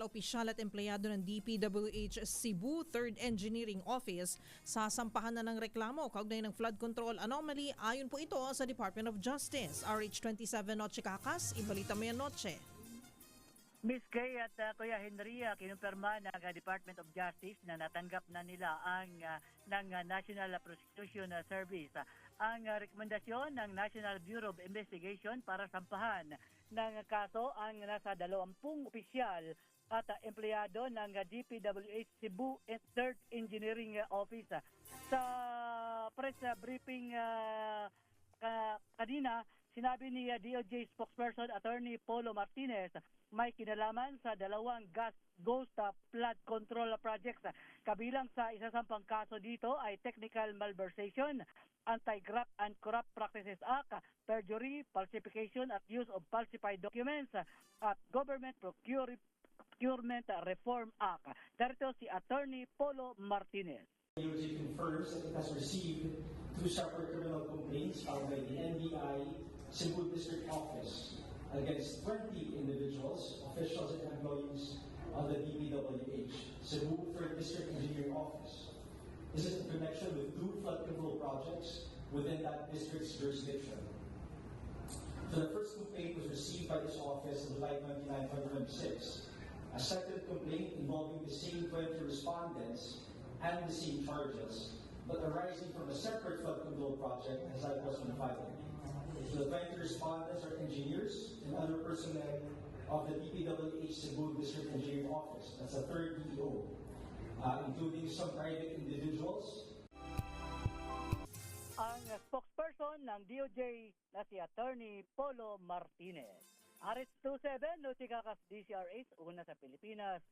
opisyal at empleyado ng DPWH Cebu 3rd Engineering Office sasampahan na ng reklamo kaugnay ng flood control anomaly ayon po ito sa Department of Justice. RH27 Noche Cacas, ibalita mo yan Noche. Miss Kay at Kuya Henry, kinumpirma ng Department of Justice na natanggap na nila ng National Prosecution Service ang rekomendasyon ng National Bureau of Investigation para sampahan ng kaso ang nasa 20 opisyal at empleyado ng DPWH Cebu 3rd Engineering Office. Sa press briefing kanina, sinabi ni DOJ spokesperson Attorney Polo Martinez may kinalaman sa dalawang ghost flood control projects. Kabilang sa isasampang kaso dito ay technical malversation, Anti-Graft and Corrupt Practices Act, perjury, falsification at use of falsified documents at Government Procurement Reform Act. Darito si Attorney Polo Martinez. DOJ confirms that it has received two separate criminal complaints filed by the NBI Cebu District Office against 20 individuals, officials and employees of the DPWH Cebu 3rd District Engineering Office. This is in connection with two flood control projects within that district's jurisdiction. So the first complaint was received by this office on July 29, 2026. A second complaint involving the same 20 respondents and the same charges, but arising from a separate flood control project as I was on filing. So the 20 respondents are engineers and other personnel of the DPWH Cebu District Engineering Office. That's a third DEO, including some private individuals. Ang spokesperson ng DOJ na si Attorney Polo Martinez. RH27, Noche Cacas, DCRH, una sa Pilipinas.